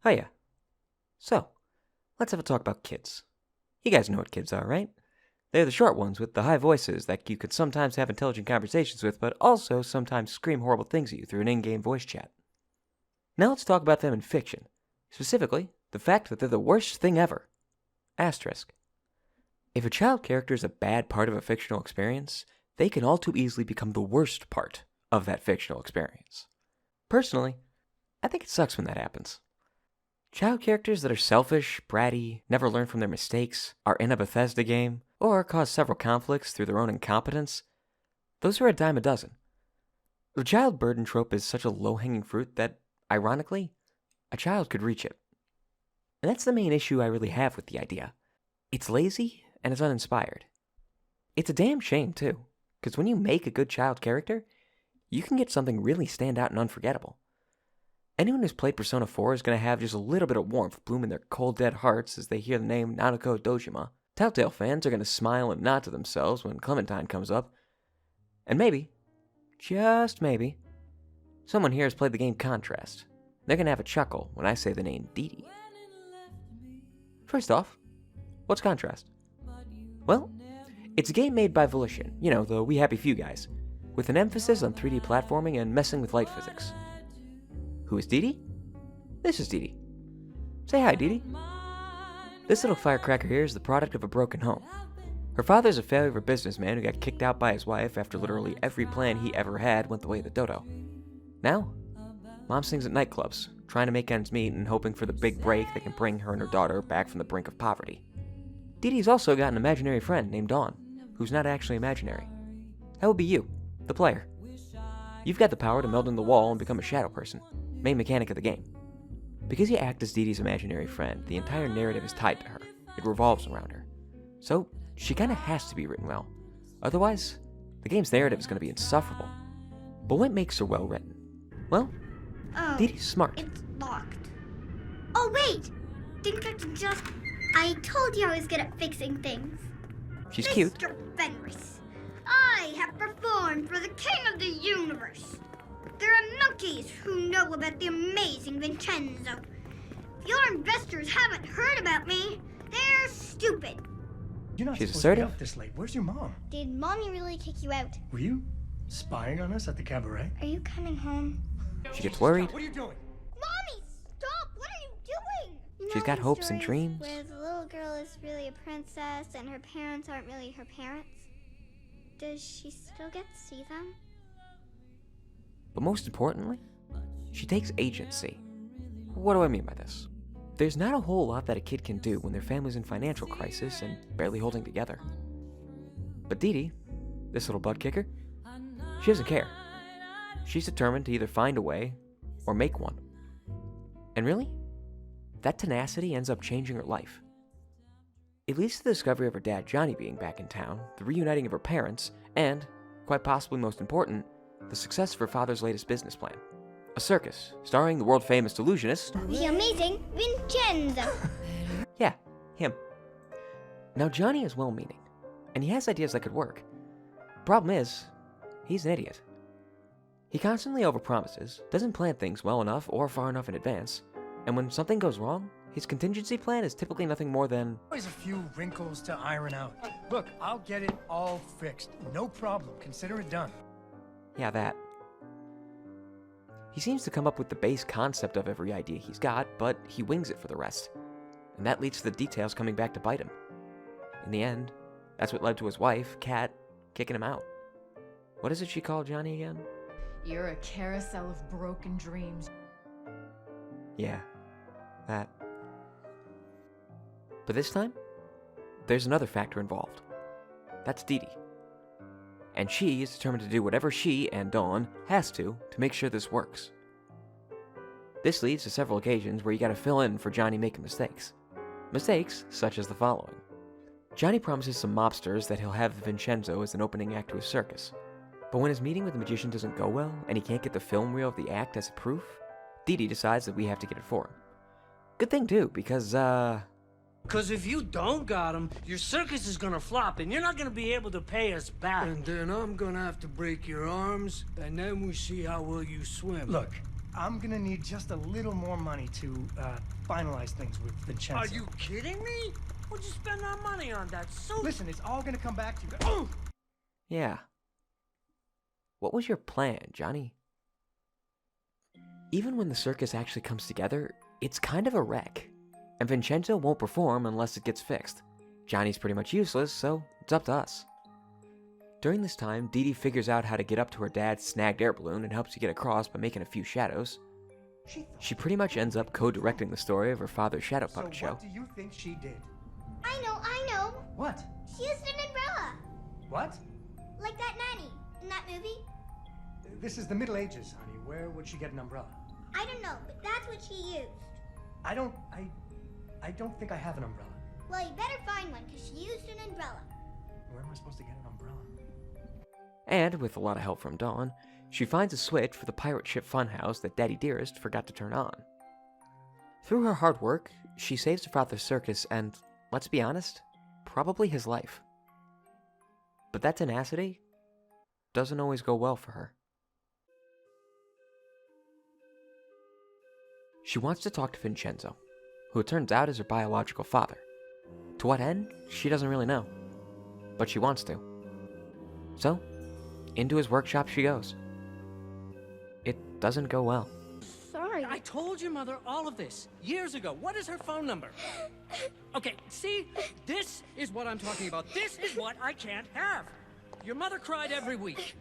Hiya. So, let's have a talk about kids. You guys know what kids are, right? They're the short ones with the high voices that you could sometimes have intelligent conversations with, but also sometimes scream horrible things at you through an in-game voice chat. Now let's talk about them in fiction. Specifically, the fact that they're the worst thing ever. Asterisk. If a child character is a bad part of a fictional experience, they can all too easily become the worst part of that fictional experience. Personally, I think it sucks when that happens. Child characters that are selfish, bratty, never learn from their mistakes, are in a Bethesda game, or cause several conflicts through their own incompetence, those are a dime a dozen. The child burden trope is such a low-hanging fruit that, ironically, a child could reach it. And that's the main issue I really have with the idea. It's lazy and it's uninspired. It's a damn shame, too, because when you make a good child character, you can get something really stand out and unforgettable. Anyone who's played Persona 4 is going to have just a little bit of warmth bloom in their cold, dead hearts as they hear the name Nanako Dojima. Telltale fans are going to smile and nod to themselves when Clementine comes up. And maybe, just maybe, someone here has played the game Contrast. They're going to have a chuckle when I say the name Dee. First off, what's Contrast? Well, it's a game made by Volition, you know, the We Happy Few guys, with an emphasis on 3D platforming and messing with light physics. Who is Dee? This is Dee. Say hi, Dee. This little firecracker here is the product of a broken home. Her father's a failure of a businessman who got kicked out by his wife after literally every plan he ever had went the way of the dodo. Now, Mom sings at nightclubs, trying to make ends meet and hoping for the big break that can bring her and her daughter back from the brink of poverty. Dee's also got an imaginary friend named Dawn, who's not actually imaginary. That would be you, the player. You've got the power to meld in the wall and become a shadow person, main mechanic of the game. Because you act as Dee's imaginary friend, the entire narrative is tied to her. It revolves around her. So, she kinda has to be written well. Otherwise, the game's narrative is gonna be insufferable. But what makes her well written? Well, Dee's smart. It's locked. Oh wait! Think I can just... I told you I was good at fixing things. She's cute. Mr. Fenris, I have performed for the King of the Universe. There are monkeys who know about the amazing Vincenzo. If your investors haven't heard about me, they're stupid. You're not She's supposed to be assertive. up this late. Where's your mom? Did Mommy really kick you out? Were you spying on us at the cabaret? Are you coming home? She gets worried. What are you doing? Mommy, stop! What are you doing? You She's know got these hopes and stories dreams. Where the little girl is really a princess and her parents aren't really her parents. Does she still get to see them? But most importantly, she takes agency. What do I mean by this? There's not a whole lot that a kid can do when their family's in financial crisis and barely holding together. But Dee, this little butt kicker, she doesn't care. She's determined to either find a way or make one. And really, that tenacity ends up changing her life. It leads to the discovery of her dad Johnny being back in town, the reuniting of her parents, and, quite possibly most important, the success of her father's latest business plan. A circus, starring the world-famous illusionist... The amazing Vincenzo. Yeah, him. Now Johnny is well-meaning, and he has ideas that could work. Problem is, he's an idiot. He constantly overpromises, doesn't plan things well enough or far enough in advance, and when something goes wrong, his contingency plan is typically nothing more than... Always a few wrinkles to iron out. Look, I'll get it all fixed. No problem. Consider it done. Yeah, that. He seems to come up with the base concept of every idea he's got, but he wings it for the rest. And that leads to the details coming back to bite him. In the end, that's what led to his wife, Kat, kicking him out. What is it she called Johnny again? You're a carousel of broken dreams. Yeah, that. But this time, there's another factor involved. That's Dee. And she is determined to do whatever she and Dawn has to make sure this works. This leads to several occasions where you gotta fill in for Johnny making mistakes. Mistakes such as the following. Johnny promises some mobsters that he'll have Vincenzo as an opening act to his circus. But when his meeting with the magician doesn't go well, and he can't get the film reel of the act as a proof, Dee decides that we have to get it for him. Good thing too, because, Because if you don't got him, your circus is gonna flop, and you're not gonna be able to pay us back. And then I'm gonna have to break your arms, and then we see how well you swim. Look, I'm gonna need just a little more money to finalize things with Vincenzo. Are you kidding me? What'd you spend our money on? That suit? Listen, it's all gonna come back to you. Oh! Yeah. What was your plan, Johnny? Even when the circus actually comes together, it's kind of a wreck. And Vincenzo won't perform unless it gets fixed. Johnny's pretty much useless, so it's up to us. During this time, Dee Dee figures out how to get up to her dad's snagged air balloon and helps to get across by making a few shadows. She pretty much ends up co-directing the story of her father's shadow puppet show. What do you think she did? I know. What? She used an umbrella. What? Like that nanny in that movie. This is the Middle Ages, honey. Where would she get an umbrella? I don't know, but that's what she used. I don't think I have an umbrella. Well, you better find one, because she used an umbrella. Where am I supposed to get an umbrella? And, with a lot of help from Dawn, she finds a switch for the pirate ship funhouse that Daddy Dearest forgot to turn on. Through her hard work, she saves her father's circus and, let's be honest, probably his life. But that tenacity doesn't always go well for her. She wants to talk to Vincenzo, who it turns out is her biological father. To what end, she doesn't really know. But she wants to. So, into his workshop she goes. It doesn't go well. Sorry. I told your mother all of this years ago. What is her phone number? Okay, see? This is what I'm talking about. This is what I can't have. Your mother cried every week.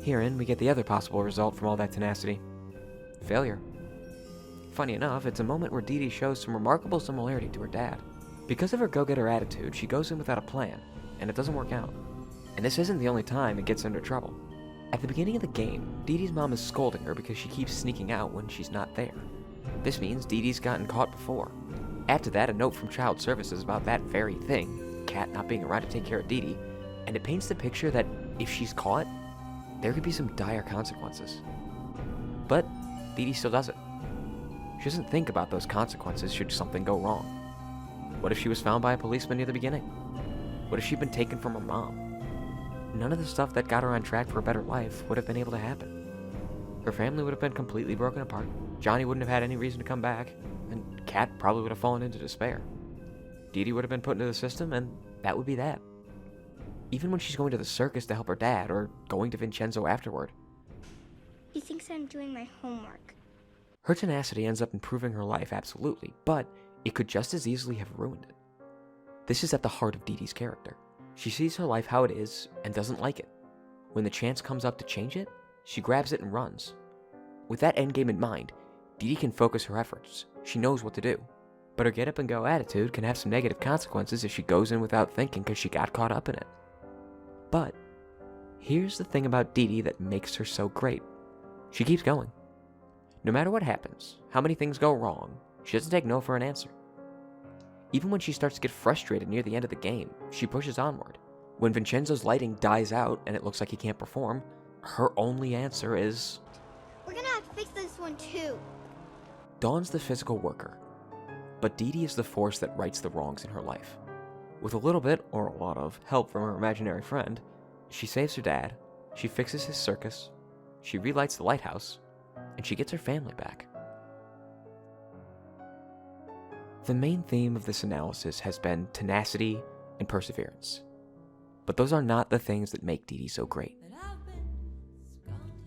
Herein, we get the other possible result from all that tenacity. Failure. Funny enough, it's a moment where Dee Dee shows some remarkable similarity to her dad. Because of her go-getter attitude, she goes in without a plan, and it doesn't work out. And this isn't the only time it gets into trouble. At the beginning of the game, Dee Dee's mom is scolding her because she keeps sneaking out when she's not there. This means Dee Dee's gotten caught before. Add to that a note from Child Services about that very thing, Kat not being around to take care of Dee Dee, and it paints the picture that if she's caught, there could be some dire consequences. But Dee Dee still does it. She doesn't think about those consequences should something go wrong. What if she was found by a policeman near the beginning? What if she'd been taken from her mom? None of the stuff that got her on track for a better life would have been able to happen. Her family would have been completely broken apart. Johnny wouldn't have had any reason to come back, and Kat probably would have fallen into despair. Dee Dee would have been put into the system, and that would be that. Even when she's going to the circus to help her dad, or going to Vincenzo afterward. He thinks I'm doing my homework. Her tenacity ends up improving her life, absolutely, but it could just as easily have ruined it. This is at the heart of Dee Dee's character. She sees her life how it is and doesn't like it. When the chance comes up to change it, she grabs it and runs. With that endgame in mind, Dee Dee can focus her efforts. She knows what to do. But her get-up-and-go attitude can have some negative consequences if she goes in without thinking because she got caught up in it. But here's the thing about Dee Dee that makes her so great. She keeps going. No matter what happens, how many things go wrong, she doesn't take no for an answer. Even when she starts to get frustrated near the end of the game, she pushes onward. When Vincenzo's lighting dies out and it looks like he can't perform, her only answer is... We're gonna have to fix this one too. Dawn's the physical worker, but Dee Dee is the force that rights the wrongs in her life. With a little bit, or a lot of, help from her imaginary friend, she saves her dad, she fixes his circus, she relights the lighthouse, and she gets her family back. The main theme of this analysis has been tenacity and perseverance. But those are not the things that make Dee Dee so great.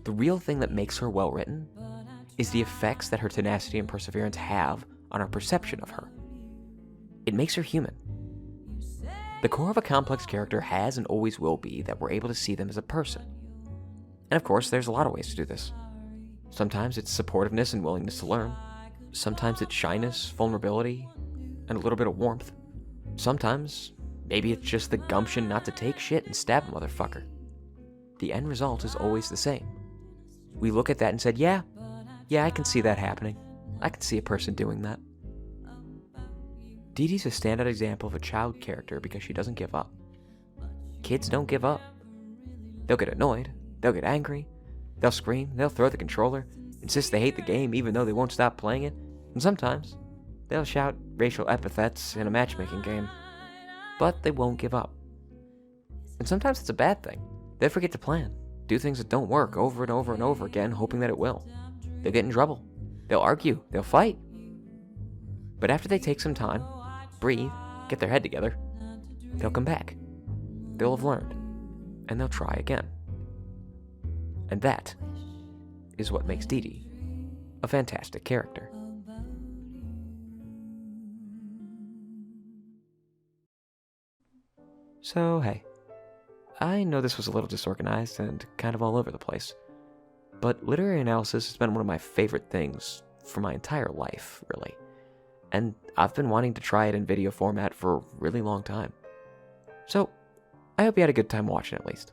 The real thing that makes her well written is the effects that her tenacity and perseverance have on our perception of her. It makes her human. The core of a complex character has and always will be that we're able to see them as a person. And of course, there's a lot of ways to do this. Sometimes it's supportiveness and willingness to learn. Sometimes it's shyness, vulnerability, and a little bit of warmth. Sometimes, maybe it's just the gumption not to take shit and stab a motherfucker. The end result is always the same. We look at that and said, yeah, I can see that happening. I can see a person doing that. Dee Dee's a standout example of a child character because she doesn't give up. Kids don't give up. They'll get annoyed, they'll get angry, they'll scream, they'll throw the controller, insist they hate the game even though they won't stop playing it, and sometimes they'll shout racial epithets in a matchmaking game. But they won't give up. And sometimes it's a bad thing. They forget to plan, do things that don't work over and over and over again, hoping that it will. They'll get in trouble. They'll argue. They'll fight. But after they take some time, breathe, get their head together, they'll come back. They'll have learned. And they'll try again. And that is what makes Dee Dee a fantastic character. So, hey, I know this was a little disorganized and kind of all over the place, but literary analysis has been one of my favorite things for my entire life, really. And I've been wanting to try it in video format for a really long time. So, I hope you had a good time watching at least.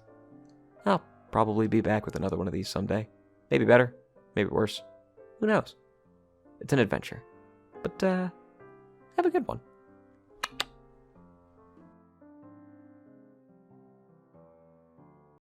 I'll probably be back with another one of these someday. Maybe better, maybe worse. Who knows? It's an adventure. But, have a good one.